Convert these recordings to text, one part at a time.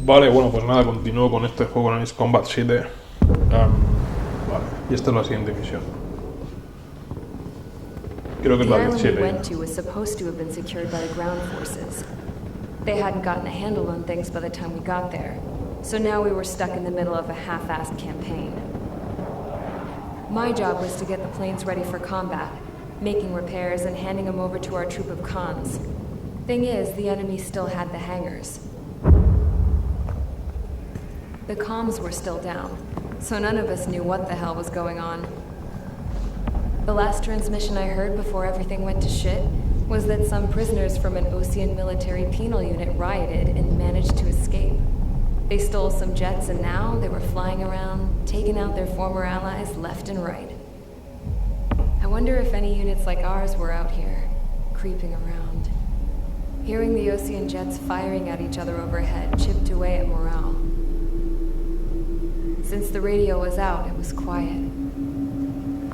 Vale, bueno, pues nada, continúo con este juego en Ace Combat 7. Vale, y esta es la siguiente misión. Creo que es la The island we 17. went to was supposed to have been secured by the ground forces. They hadn't gotten a handle on things by the time we got there, so now we were stuck in the middle of a half-assed campaign. My job was to get the planes ready for combat, making repairs and handing them over to our troop of cons. Thing is, the enemy still had the hangars. The comms were still down, so none of us knew what the hell was going on. The last transmission I heard before everything went to shit was that some prisoners from an Osean military penal unit rioted and managed to escape. They stole some jets and now they were flying around, taking out their former allies left and right. I wonder if any units like ours were out here, creeping around. Hearing the Osean jets firing at each other overhead chipped away at morale. Since the radio was out, it was quiet.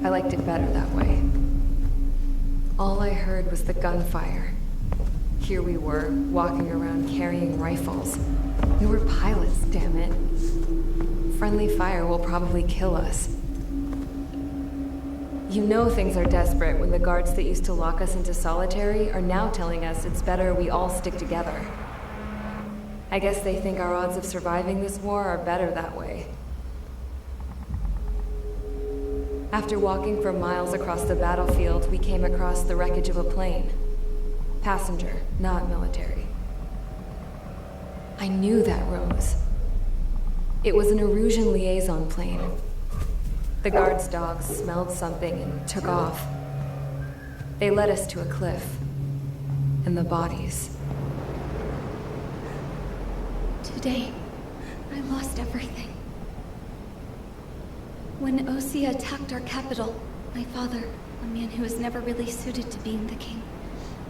I liked it better that way. All I heard was the gunfire. Here we were, walking around carrying rifles. We were pilots, damn it. Friendly fire will probably kill us. You know things are desperate when the guards that used to lock us into solitary are now telling us it's better we all stick together. I guess they think our odds of surviving this war are better that way. After walking for miles across the battlefield, we came across the wreckage of a plane. Passenger, not military. I knew that rose. It was an Erusian liaison plane. The guard's dogs smelled something and took off. They led us to a cliff. And the bodies. Today, I lost everything. When Osea attacked our capital, my father, a man who was never really suited to being the king,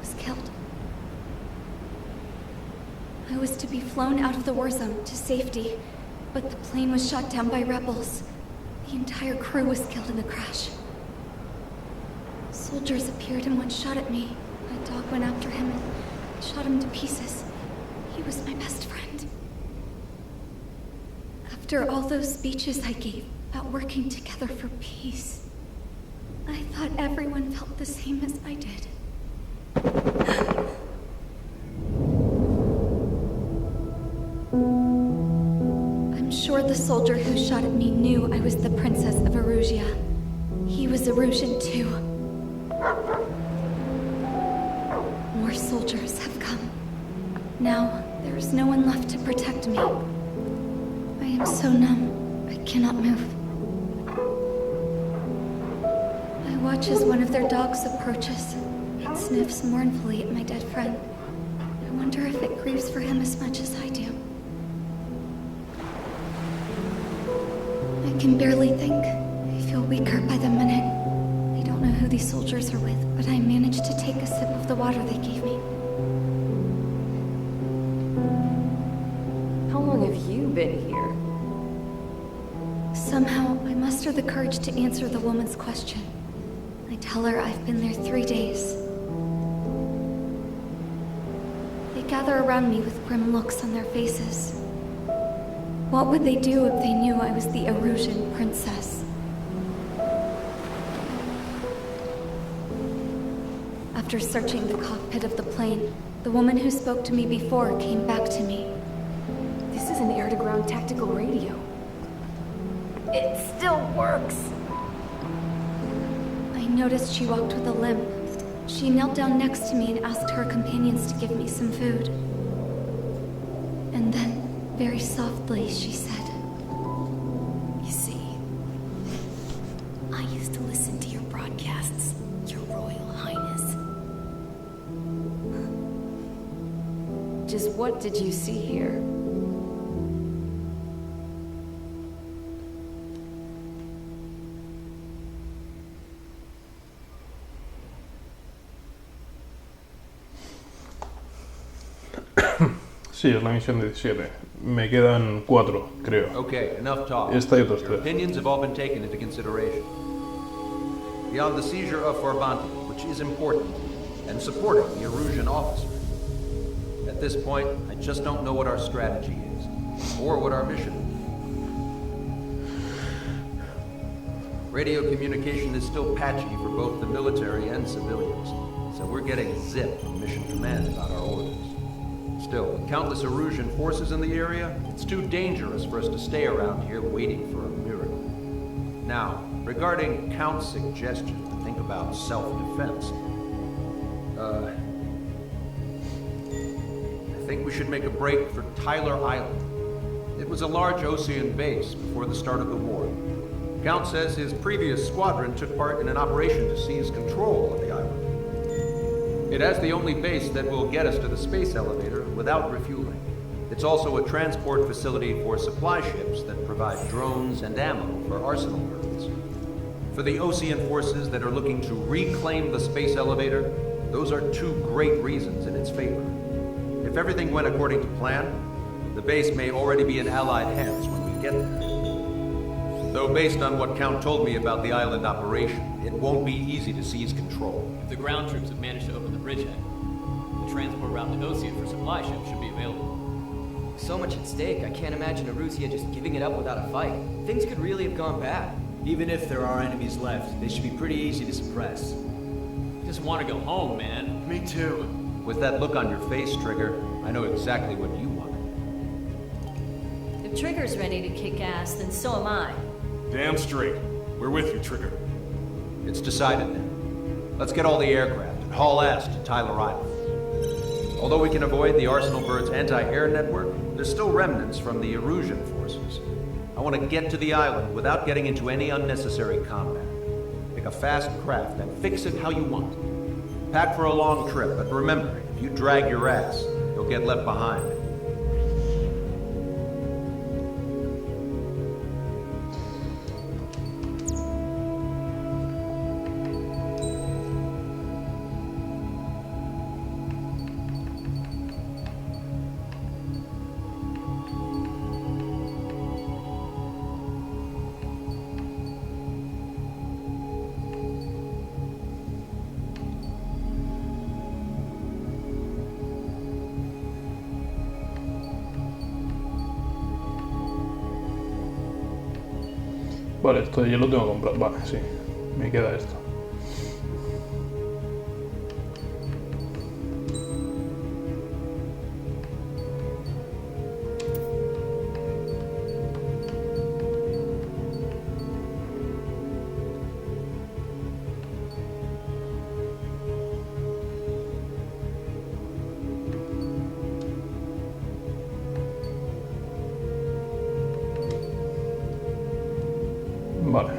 was killed. I was to be flown out of the war zone to safety, but the plane was shot down by rebels. The entire crew was killed in the crash. Soldiers appeared and one shot at me. My dog went after him and shot him to pieces. He was my best friend. After all those speeches I gave about working together for peace, I thought everyone felt the same as I did. I'm sure the soldier who shot at me knew I was the Princess of Erusia. He was Erusian too. More soldiers have come. Now, there is no one left to protect me. I am so numb, I cannot move. I watch as one of their dogs approaches. It sniffs mournfully at my dead friend. I wonder if it grieves for him as much as I do. I can barely think. I feel weaker by the minute. I don't know who these soldiers are with, but I managed to take a sip of the water they gave me. How long have you been here? Somehow, I muster the courage to answer the woman's question. I tell her I've been there 3 days. They gather around me with grim looks on their faces. What would they do if they knew I was the Erusian princess? After searching the cockpit of the plane, the woman who spoke to me before came back to me. This is an air-to-ground tactical radio. It still works. I noticed she walked with a limp. She knelt down next to me and asked her companions to give me some food. And then, very softly, she said, "You see, I used to listen to your broadcasts, Your Royal Highness." Just what did you see here? Sí, es la misión 17. Me quedan 4, creo. Okay, enough talk. Esta y otros Your 3. opinions have all been taken into consideration. Beyond the seizure of Forbanti, which is important, and supporting the Erusian officer. At this point, I just don't know what our strategy is. or what our mission is. Radio communication is still patchy for both the military and civilians, so we're getting zip from Mission Command about our orders. Still, with countless Erusian forces in the area, it's too dangerous for us to stay around here waiting for a miracle. Now, regarding Count's suggestion to think about self-defense, I think we should make a break for Tyler Island. It was a large Osean base before the start of the war. Count says his previous squadron took part in an operation to seize control of the island. It has the only base that will get us to the space elevator without refueling. It's also a transport facility for supply ships that provide drones and ammo for arsenal birds. For the Osean forces that are looking to reclaim the space elevator, those are two great reasons in its favor. If everything went according to plan, the base may already be in Allied hands when we get there. Though based on what Count told me about the island operation, it won't be easy to seize control. If the ground troops have managed to open the bridgehead, the transport route to Osean for supply ships should be available. So much at stake, I can't imagine Erusia just giving it up without a fight. Things could really have gone bad. Even if there are enemies left, they should be pretty easy to suppress. Just want to go home, man. Me too. With that look on your face, Trigger, I know exactly what you want. If Trigger's ready to kick ass, then so am I. Damn straight. We're with you, Trigger. It's decided then. Let's get all the aircraft and haul ass to Tyler Island. Although we can avoid the Arsenal Bird's anti-air network, there's still remnants from the Erusian forces. I want to get to the island without getting into any unnecessary combat. Pick a fast craft and fix it how you want. Pack for a long trip, but remember, if you drag your ass, you'll get left behind. Vale, esto yo lo tengo que comprar. Vale, sí. Me queda esto. Vale.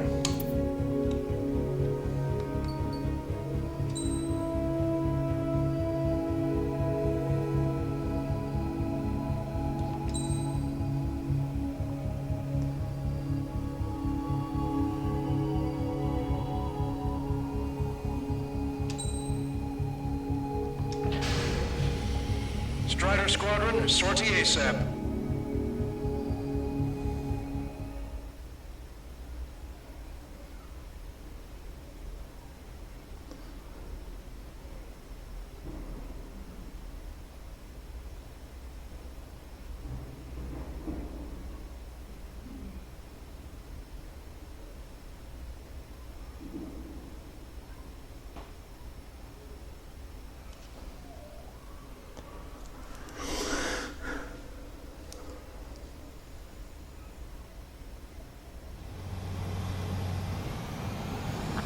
Strider Squadron, sortie ASAP.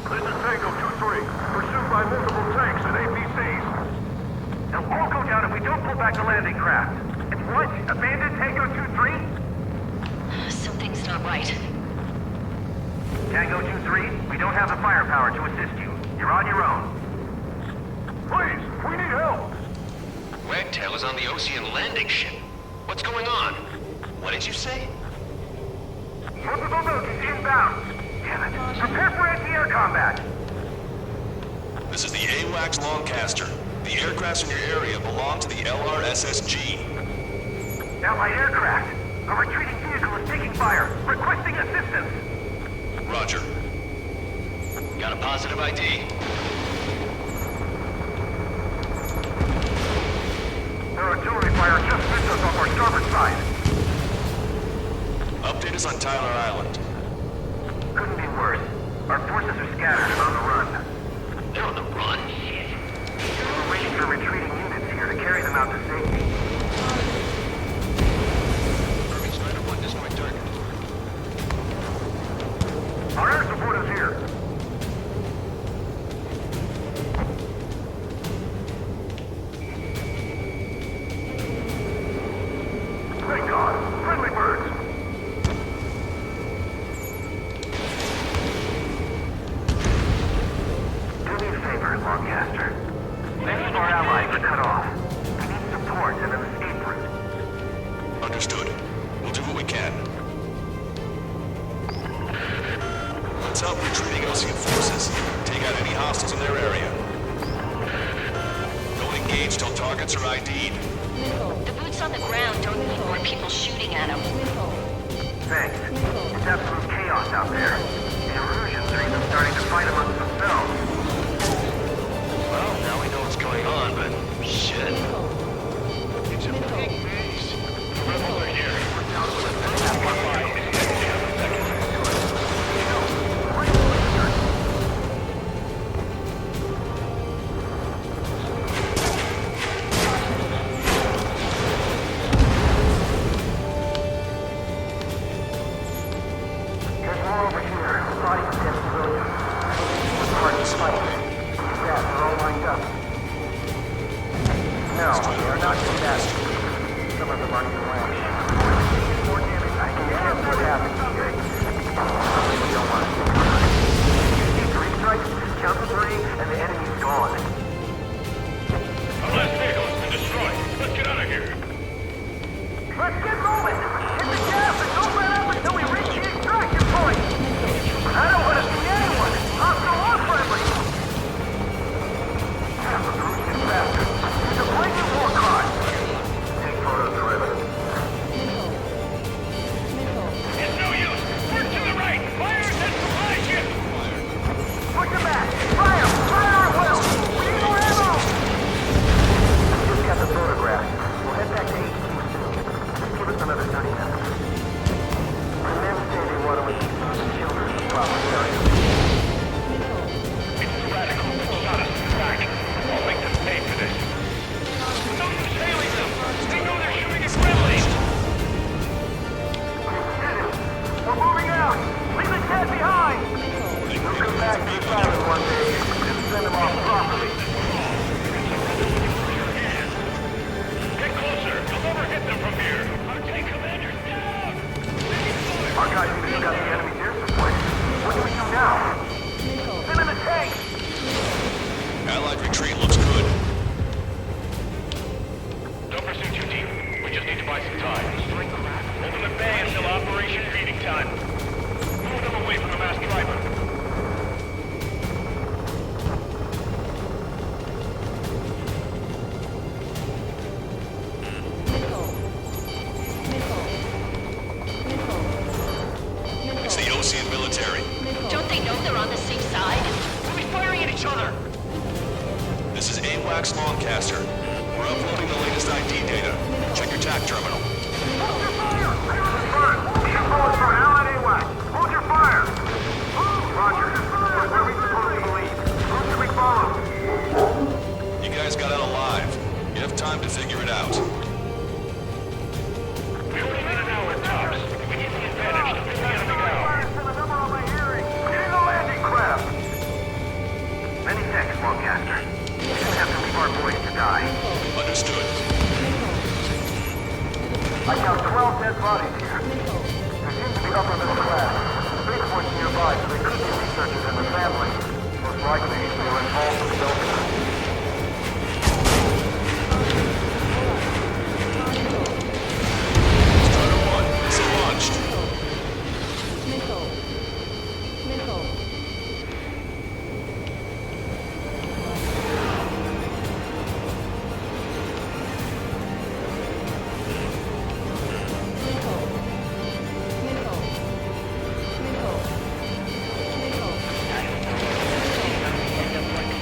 This is Tango 2-3, pursued by multiple tanks and APCs. They'll all go down if we don't pull back the landing craft. And what? Abandon Tango 2-3? Something's not right. Tango 2-3, we don't have the firepower to assist you. You're on your own. Please, we need help! Wagtail is on the Osean landing ship. What's going on? What did you say? Multiple milkies inbound. Damn it. Prepare for anti-air combat. This is the AWACS Longcaster. The aircrafts in your area belong to the LRSSG. Allied aircraft. A retreating vehicle is taking fire. Requesting assistance. Roger. Got a positive ID. Their artillery fire just missed us off our starboard side. us on Tyler Island. Couldn't be worse. Our forces are scattered and on the run. They're on the run? Shit. We're waiting for retreating units here to carry them out to safety. Perfect, Spider 1, destroy target. Our air support is here. Thank God. Friendly birds. Do me a favor, Longcaster. Many of our allies are cut off. We need support and an escape route. Understood. We'll do what we can. Let's help retreating Osean forces. Take out any hostiles in their area. Don't engage till targets are ID'd. The boots on the ground don't need more people shooting at them. Thanks. It's absolute chaos out there. The Erusians are even starting to fight amongst themselves. Well, now we know what's going on, but shit. It's a big base. Rebels are here. We're down to the There's more over here. Bodies of dead civilians. We're party's fight. Yeah, they're all lined up. No, they are not combatants. Some of them aren't even ranch. More damage. I can guess what happened, TJ. We don't want to see it. You see 3 strikes, count to 3, and the enemy's gone. Our last vehicle has been destroyed. Let's get out of here. Let's get moving! Hit the gas and don't let up until we reach the extraction point! I don't want to see anyone! Hostile or friendly! Damn, the Russian bastard! It's a blanket war crime! Take photos of evidence. It's no use. Work to the right. Fire at supply ship. Push them back! Fire! Fire at will! We need more ammo! Just got the photograph. We'll head back to HQ soon. Give us another 30 minutes. The men say they want to leave children in the proper area. It's radical. Shot us in the back. I'll make them pay for this. Don't assailing them. They know they're shooting at friendlies. We're moving out! Leave the dead behind! We'll come back to this island one day and send them off properly. Get closer. I'll never hit them from here. Our tank commander's down. Our guys even got the enemy's air support. What do we do now? Send in the tank! Allied retreat looks good. Don't pursue too deep. We just need to buy some time. Hold them at bay until Operation Feeding Time. Move them away from the mass driver. It's the Osean military. Don't they know they're on the safe side? We'll be firing at each other. This is AWACS Longcaster. We're uploading the latest ID data. Check your TAC terminal. Hold your fire! Clear the front! We are calling for Allied AWAC! Hold your fire! Roger. Where we supposed to believe? Who should we follow? You guys got out alive. You have time to figure it out. We only need an hour tops. We get the advantage to pin the enemy down. The number on my hearing. Getting the landing craft! Many thanks, Longcaster. We didn't have to leave our boys to die. Understood. I count 12 dead bodies here. There seems to be upper middle class. Spaceport's nearby, so they could be researchers and their families. Most likely, they were involved with the building. Strider 1, missile launched.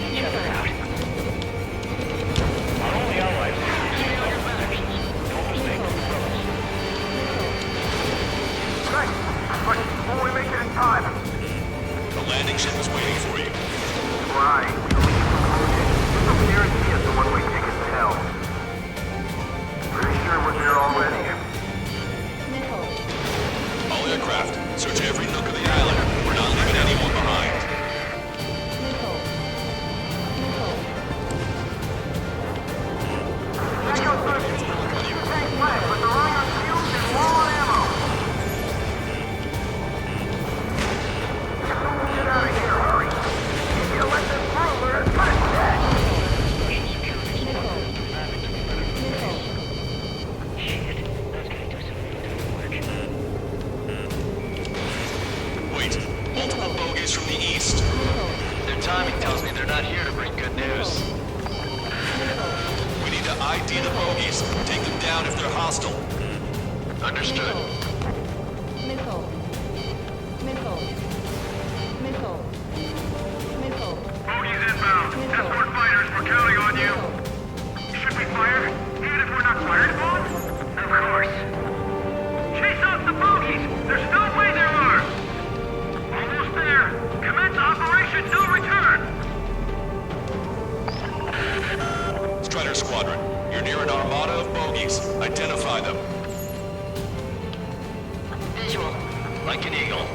Each other timing tells me they're not here to bring good news. We need to ID the bogies. Take them down if they're hostile. Understood. Bogies inbound. Escort fighters, we're counting on you. Should we fire? Even if we're not fired upon? Of course. Chase off the bogies! There's no way there are! Almost there! Commence Operation No Return! Strider Squadron, you're near an armada of bogies. Identify them. Visual. Like an eagle.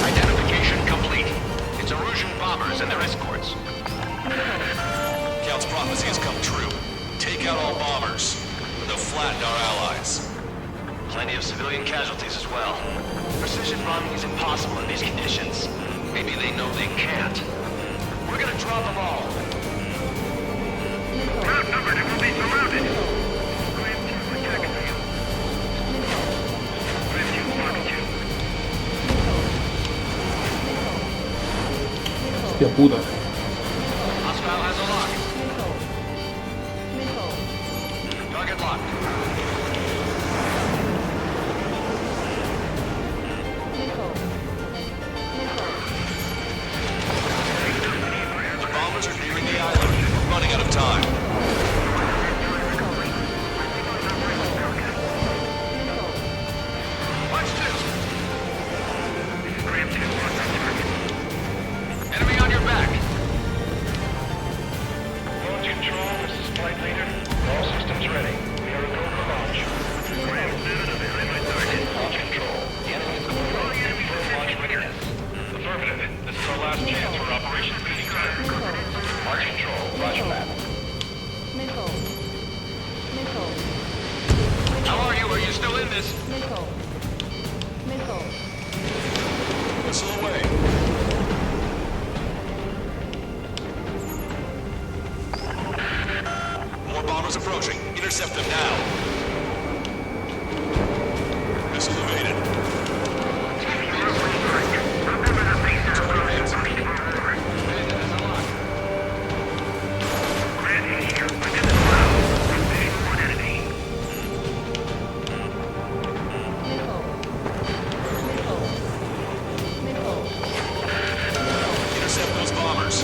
Identification complete. It's Erusian bombers and their escorts. Count's prophecy has come true. Take out all bombers. They'll flatten our allies. Plenty of civilian casualties as well. Precision bombing is impossible in these conditions. Maybe they know they can't. We're gonna drop them all. Outnumbered and will be surrounded! Hostia puta. Hostile has a lock. Target locked. The bombers are nearing the island. We're running out of time. Watch two. Enemy on your back. Launch control, this is flight leader. All systems ready. We are go for launch. Ram 7 of my target. Launch control. The enemy is going for launch readiness. Affirmative. This is our last chance for Operation Speedy Cutter. Launch control. Roger that. How are you? Are you still in this? Whistle away. More bombers approaching. Intercept them now. Missile evaded. Intercept those bombers.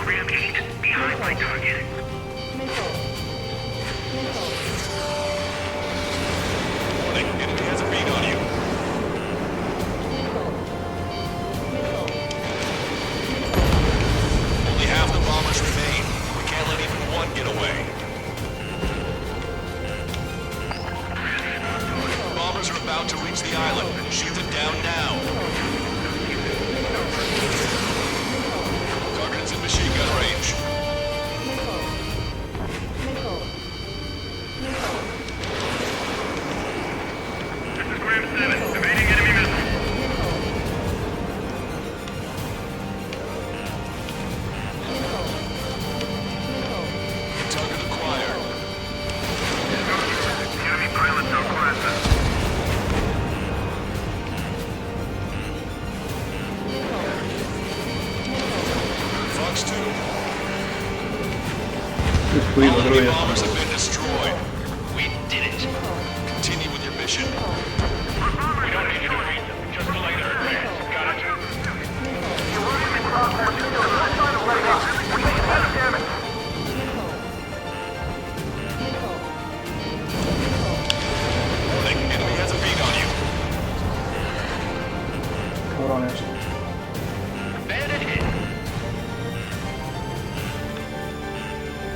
Ram 8, behind my target. Warning, enemy has a bead on you. Only half the bombers remain. We can't let even one get away. Bombers are about to reach the island. Shoot them down now. Target is in machine gun range. This is Ram 7, evading enemy missiles. Target acquired. Enemy pilots outclassed us. Fox 2. Destruido, All creo enemy ya. bombers have been destroyed. We did it. Continue with your mission. We don't need to defeat them. Just delay their advance. Got it? Erusian and ground forces still no sign of letting up. We're taking a lot of damage. Warning, enemy has a bead on you. Cabrones. Bandit hit.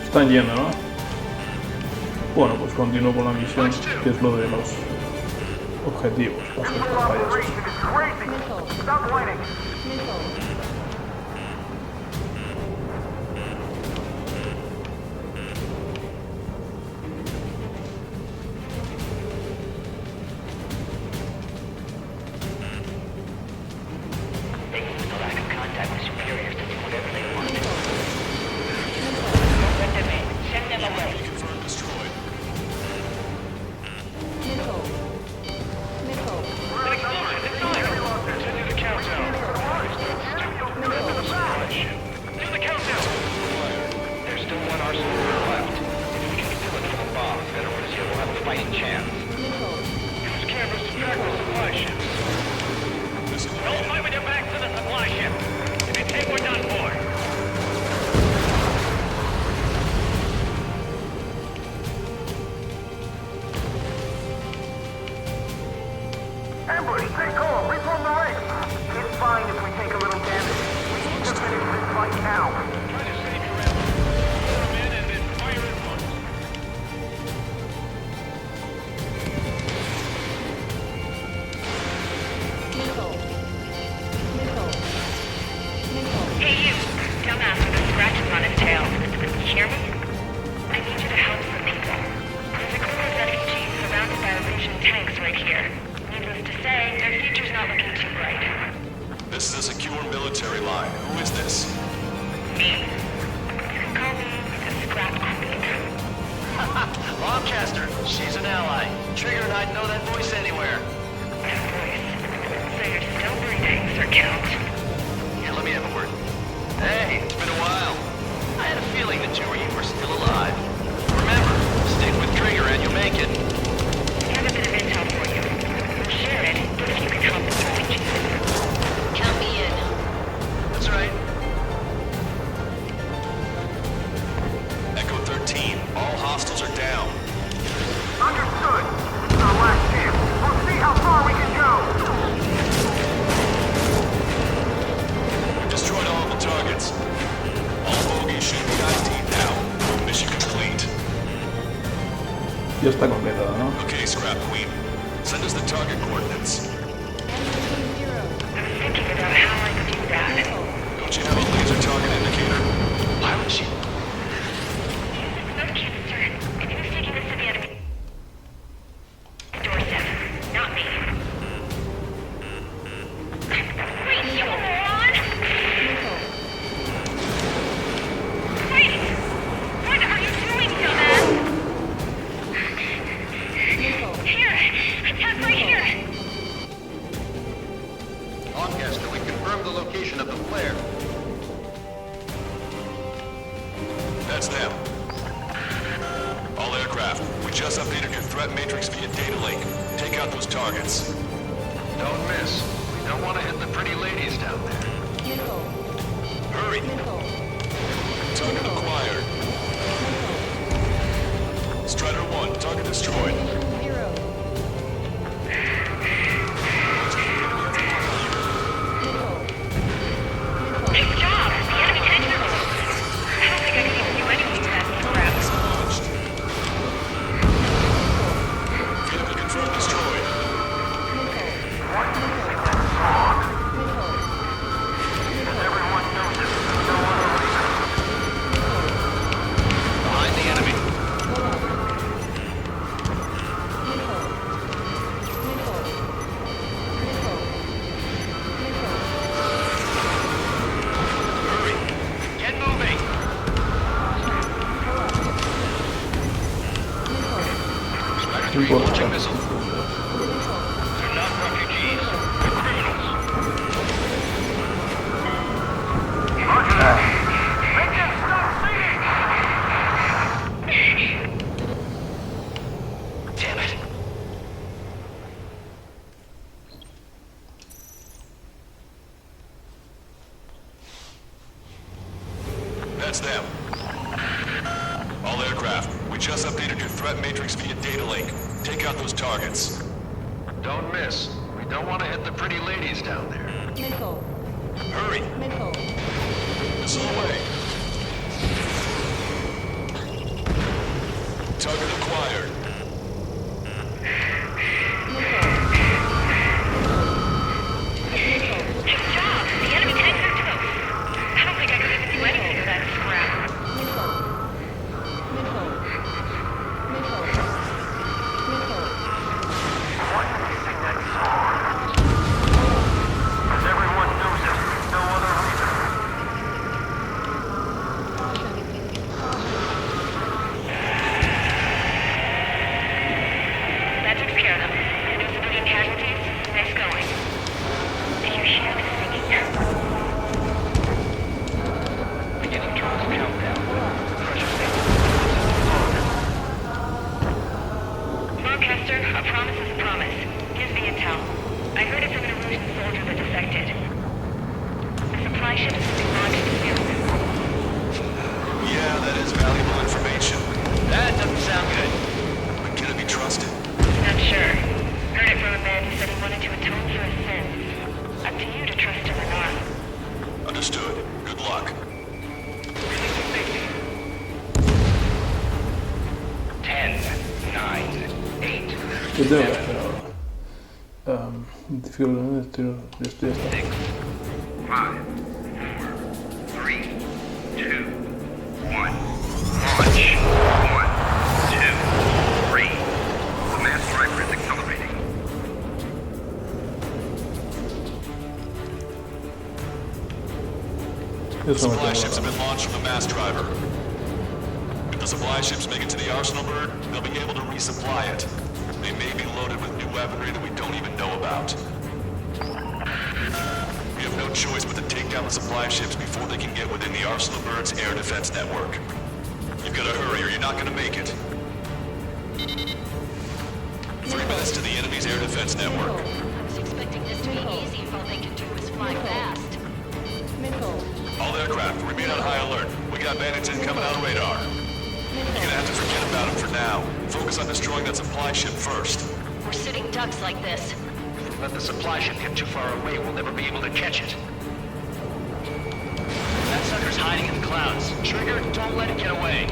Están yendo, ¿no? Bueno, pues continúo con la misión, que es lo de los objetivos. Las Your pantallas. operation is crazy. Stop whining. fighting chance. Use cameras to track the supply ships. Don't fight with your back to the supply ship. If you take, we're done for. Ambush, stay calm. Reform the ranks. It's fine if we take a little damage. We need to finish this fight now. Try to save your ass. Put them in and then fire at once. Hey you, dumbass with the scratches on his tail. You hear me? I need you to help some people. There's a crew of refugees surrounded by Elysian tanks right here. Needless to say, their future's not looking too bright. This is a secure military line. Who is this? Me. You can call me the Scrap Queen. Lancaster, she's an ally. Trigger and I'd know that voice anywhere. That voice. So you're still breathing, Sir Count. Here, let me have a word. Hey, it's been a while. I had a feeling the two of you were still alive. Remember, stick with Trigger and you'll make it. I have a bit of intel for you. We'll share it if you can help the refugees. Count me in. That's right. Echo 13, all hostiles are down. Understood. This is our last chance. We'll see how far we can go. We destroyed all the targets. All bogies should be ID'd now. Mission complete. Ya está completado, ¿no? Okay, Scrap Queen. Send us the target coordinates. I was thinking about how I could do that. Don't you have a laser target indicator? Why would she? No kidding, sir. If he was taking this to the enemy doorstep, not me. Wait, you moron! Wait! What are you doing, dumbass? Here! Attack right here! Lancaster, we confirmed the location of the flare. That's them. All aircraft, we just updated your threat matrix via data link. Take out those targets. Don't miss. We don't want to hit the pretty ladies down there. Hurry! Target acquired. Strider 1, target destroyed. Nice job! The enemy tanks are close. I don't think I can even do anything to that scrap. Launched. Vehicle confirmed destroyed. Everyone knows it. No other reason. Behind the enemy. Hurry. Get moving. Strider 3, launching missile. They're not refugees. They're criminals. Make them stop singing! Damn it. That's them. All aircraft, we just updated your threat matrix via data link. Take out those targets. Don't miss. We don't want to hit the pretty ladies down there. Hurry! Missile away. Target acquired. Nice job! The enemy tanks are close. I don't think I could even do anything to that scrap. Why do you think that song? Because everyone knows it. No other reason. Smokecaster, a promise is a promise. Here's the intel. I heard it from an Erusian soldier that defected. The supply ship is being launched soon. Yeah, that is valuable information. That doesn't sound good. But can it be trusted? Not sure. Heard it from a man who said he wanted to atone for his sins. Up to you to trust him or not. Understood. Good luck. 10, 9, 8, ¿Qué tengo que hacer ahora? Difícil, estoy 6, 5, 4, 3, 2, 1. Launch. 1, 2, 3. The mass driver is accelerating. Supply ships have been launched from the mass driver. If the supply ships make it to the arsenal bird, they'll be able to resupply it. They may be loaded with new weaponry that we don't even know about. We have no choice but to take down the supply ships before they can get within the arsenal bird's air defense network. You've got to hurry or you're not going to make it. 3 minutes to the enemy's air defense network. I was expecting this to be easy if all they can do is fly fast. All aircraft, remain on high alert. We got bandits incoming on radar. You're gonna have to forget about them for now. Focus on destroying that supply ship first. We're sitting ducks like this. If we let the supply ship get too far away, we'll never be able to catch it. That sucker's hiding in the clouds. Trigger, don't let it get away.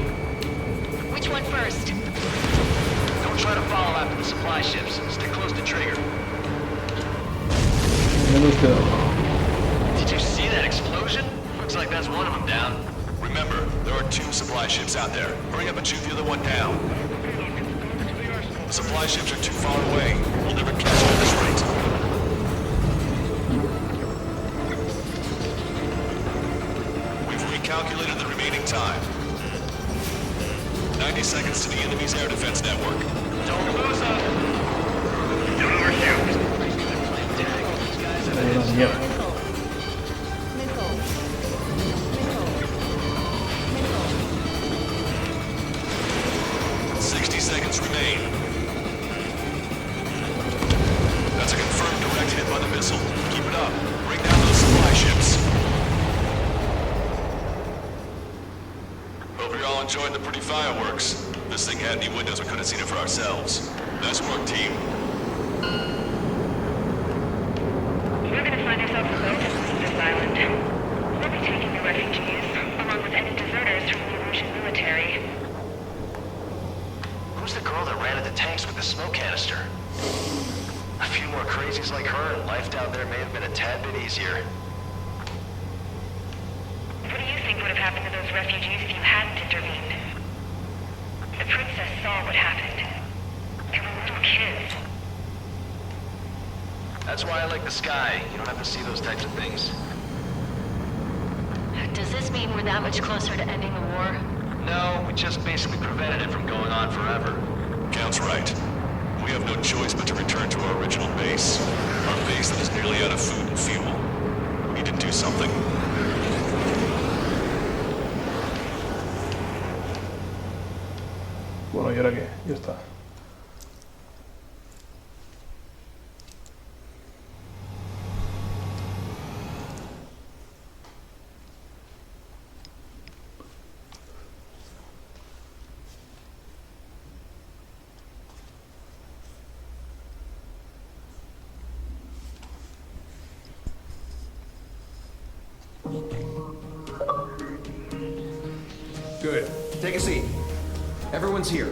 Which one first? Don't try to follow after the supply ships. Stick close to Trigger. Did you see that explosion? Looks like that's one of them down. Remember, there are 2 supply ships out there. Hurry up and shoot the other one down. The supply ships are too far away. We'll never catch them at this rate. We've recalculated the remaining time. 90 seconds to the enemy's air defense network. Don't lose us. Don't overshoot. Yeah. 60 seconds remain. That's a confirmed direct hit by the missile. Keep it up. Bring down those supply ships. Hope you're all enjoying the pretty fireworks. This thing had any windows, we could have seen it for ourselves. Nice work, team. We're gonna find ourselves a boat and leave this island. We'll be taking the refugees, along with any deserters from the Erusian military. Who's the girl that ran at the tanks with the smoke canister? A few more crazies like her, and life down there may have been a tad bit easier. What do you think would have happened to those refugees if you hadn't intervened? The princess saw what happened. They were little kids. That's why I like the sky. You don't have to see those types of things. Does this mean we're that much closer to ending the war? No, we just basically prevented it from going on forever. Count's right. We have no choice but to return to our original base. Our base that is nearly out of food and fuel. We need to do something. Bueno, ¿y ahora qué? Ya está. Good. Take a seat. Everyone's here.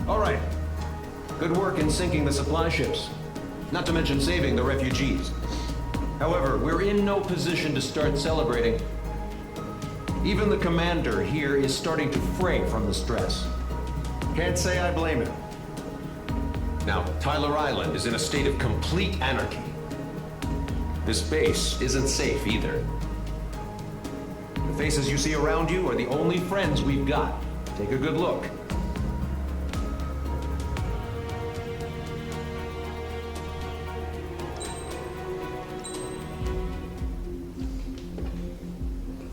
All right. Good work in sinking the supply ships. Not to mention saving the refugees. However, we're in no position to start celebrating. Even the commander here is starting to fray from the stress. Can't say I blame him. Now, Tyler Island is in a state of complete anarchy. This base isn't safe either. The faces you see around you are the only friends we've got. Take a good look.